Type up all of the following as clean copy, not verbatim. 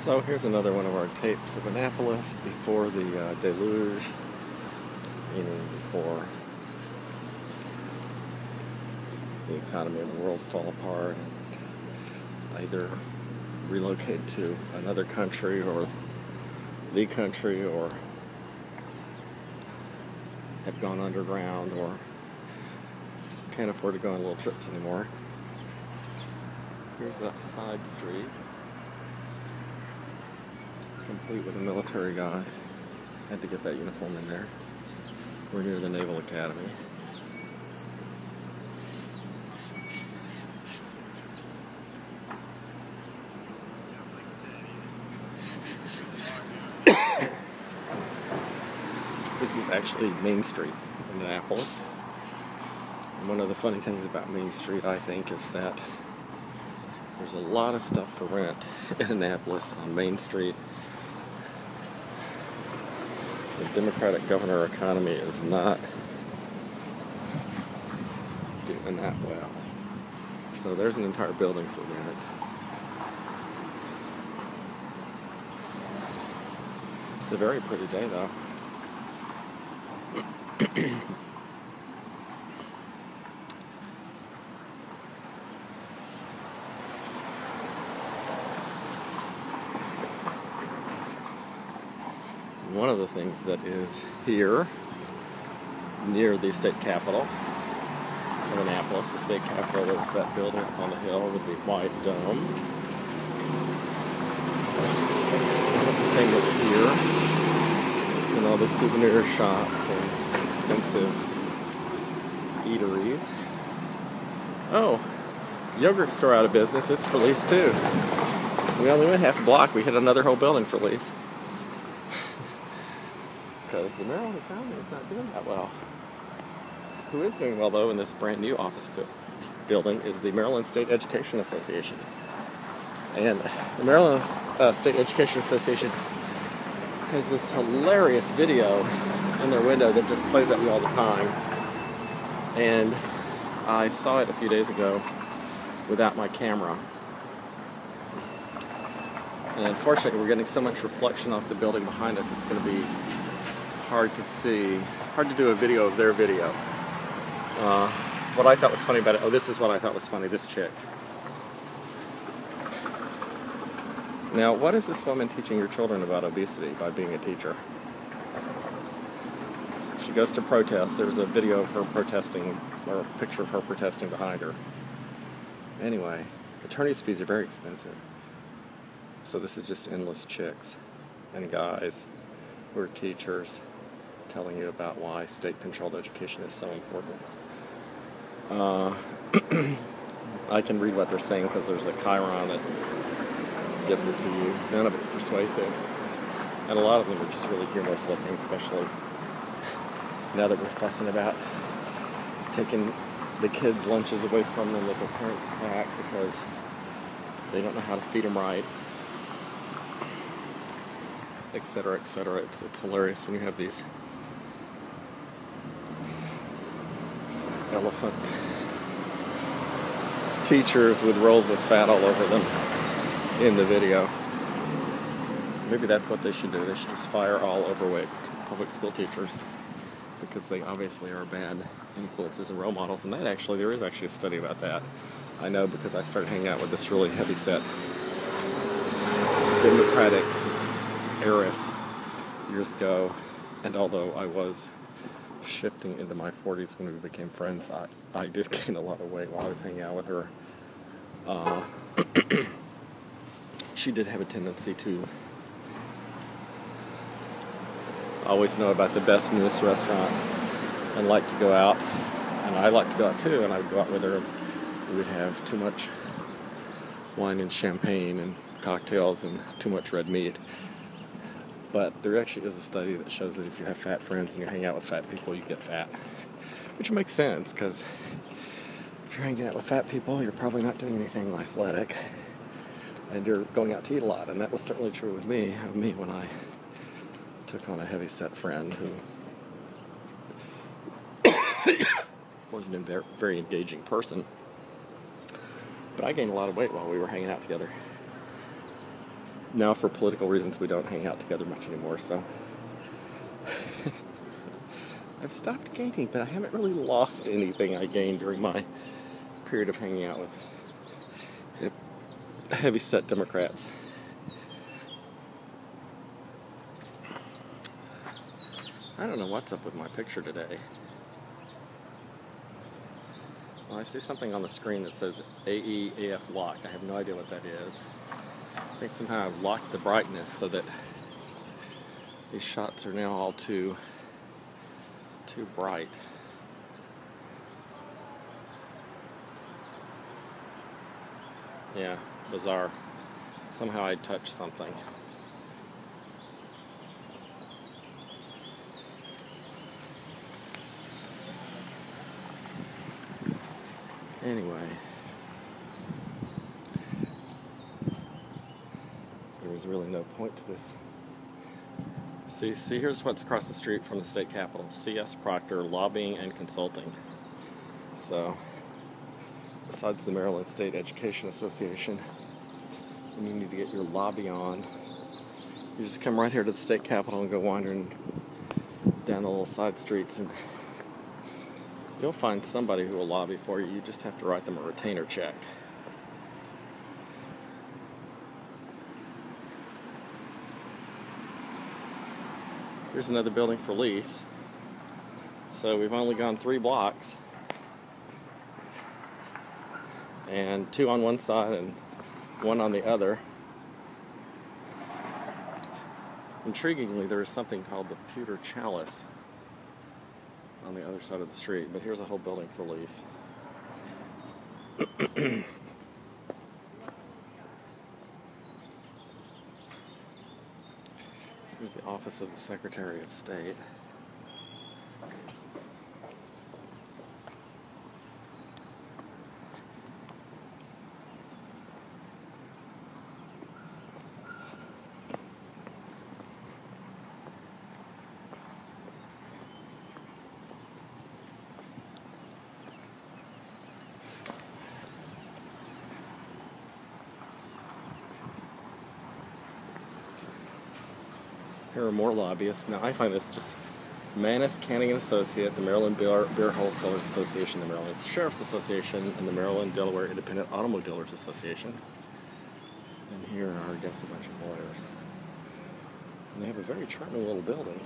So here's another one of our tapes of Annapolis before the deluge, meaning before the economy of the world fall apart and either relocate to another country or the country, or have gone underground, or can't afford to go on little trips anymore. Here's a side street, complete with a military guy. Had to get that uniform in there. We're near the Naval Academy. This is actually Main Street in Annapolis. And one of the funny things about Main Street, I think, is that there's a lot of stuff for rent in Annapolis on Main Street. The Democratic governor economy is not doing that well. So there's an entire building for rent. It's a very pretty day, though. One of the things that is here near the state capitol of Annapolis, the state capitol is that building up on the hill with the white dome. Another thing that's here, and all the souvenir shops and expensive eateries. Oh, yogurt store out of business. It's for lease too. We only went half a block. We hit another whole building for lease. Because the Maryland economy is not doing that well. Who is doing well, though, in this brand new office building is the Maryland State Education Association. And the Maryland State Education Association has this hilarious video in their window that just plays at me all the time. And I saw it a few days ago without my camera. And unfortunately, we're getting so much reflection off the building behind us, it's going to be hard to see, hard to do a video of their video. What I thought was funny about it, this is what I thought was funny, this chick. Now, what is this woman teaching your children about obesity by being a teacher? She goes to protest. There's a video of her protesting, or a picture of her protesting behind her. Anyway, attorney's fees are very expensive. So this is just endless chicks and guys who are teachers telling you about why state-controlled education is so important. I can read what they're saying because there's a chyron that gives it to you. None of it's persuasive. And a lot of them are just really humorous looking, especially now that we're fussing about taking the kids' lunches away from them that their parents pack because they don't know how to feed them right, etc., etc. It's hilarious when you have these elephant teachers with rolls of fat all over them in the video. Maybe that's what they should do. They should just fire all overweight public school teachers because they obviously are bad influences and role models. And that actually, there is actually a study about that. I know because I started hanging out with this really heavy-set Democratic heiress years ago, and although I was shifting into my 40s when we became friends, I did gain a lot of weight while I was hanging out with her. She did have a tendency to always know about the best in this restaurant and like to go out, and I like to go out too, and I would go out with her and we would have too much wine and champagne and cocktails and too much red meat. But there actually is a study that shows that if you have fat friends and you hang out with fat people, you get fat. Which makes sense, because if you're hanging out with fat people, you're probably not doing anything athletic. And you're going out to eat a lot. And that was certainly true with me when I took on a heavy-set friend who wasn't a very engaging person. But I gained a lot of weight while we were hanging out together. now for political reasons we don't hang out together much anymore, so I've stopped gaining, but I haven't really lost anything I gained during my period of hanging out with heavy-set Democrats. I don't know what's up with my picture today. Well, I see something on the screen that says AEAF lock. I have no idea what that is. I think somehow I've locked the brightness so that these shots are now all too bright. Yeah, bizarre. Somehow I touched something. Anyway, there was really no point to this. See, here's what's across the street from the state capitol. C.S. Proctor Lobbying and Consulting. So, besides the Maryland State Education Association, when you need to get your lobby on, you just come right here to the state capitol and go wandering down the little side streets, and you'll find somebody who will lobby for you. You just have to write them a retainer check. Here's another building for lease. So we've only gone 3 blocks, and 2 on one side and 1 on the other. Intriguingly, there is something called the Pewter Chalice on the other side of the street, but here's a whole building for lease. Here's the office of the Secretary of State. Here are more lobbyists. Now I find this just Manus, Canning & Associate, the Maryland Beer Wholesalers Association, the Maryland Sheriff's Association, and the Maryland Delaware Independent Automobile Dealers Association. And here are, I guess, a bunch of lawyers. And they have a very charming little building.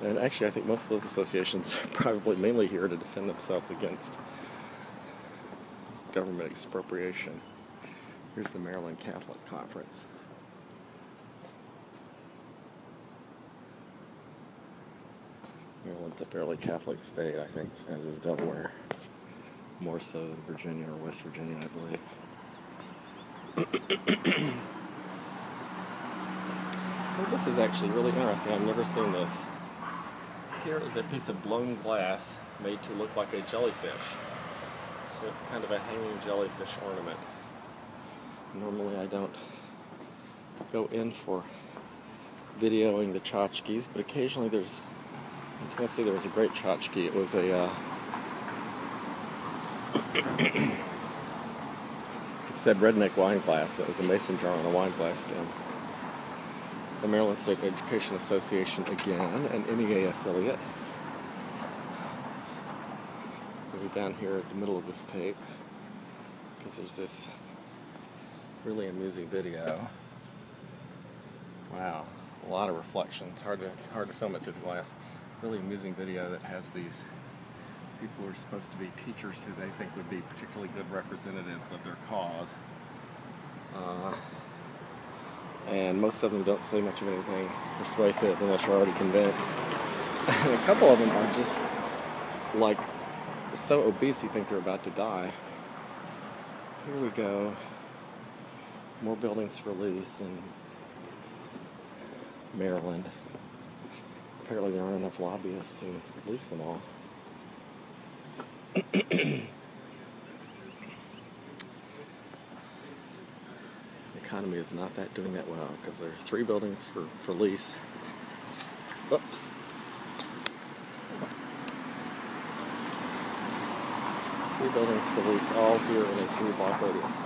And actually, I think most of those associations are probably mainly here to defend themselves against government expropriation. Here's the Maryland Catholic Conference. Maryland's a fairly Catholic state, I think, as is Delaware. More so than Virginia or West Virginia, I believe. Well, this is actually really interesting. I've never seen this. Here is a piece of blown glass made to look like a jellyfish. So it's kind of a hanging jellyfish ornament. Normally I don't go in for videoing the tchotchkes, but occasionally there's, in Tennessee there was a great tchotchke. It was a, it said redneck wine glass. It was a mason jar on a wine glass stem. The Maryland State Education Association again, an MEA affiliate. We'll be down here at the middle of this tape because there's this really amusing video. Wow, a lot of reflections. Hard to film it through the glass. Really amusing video that has these people who are supposed to be teachers who they think would be particularly good representatives of their cause. And most of them don't say much of anything persuasive unless you're already convinced. And a couple of them are just like so obese you think they're about to die. Here we go. More buildings for lease in Maryland. Apparently there aren't enough lobbyists to lease them all. The economy is not doing that well because there are 3 buildings for lease. Oops. 3 buildings for lease, all here in a 3-block radius.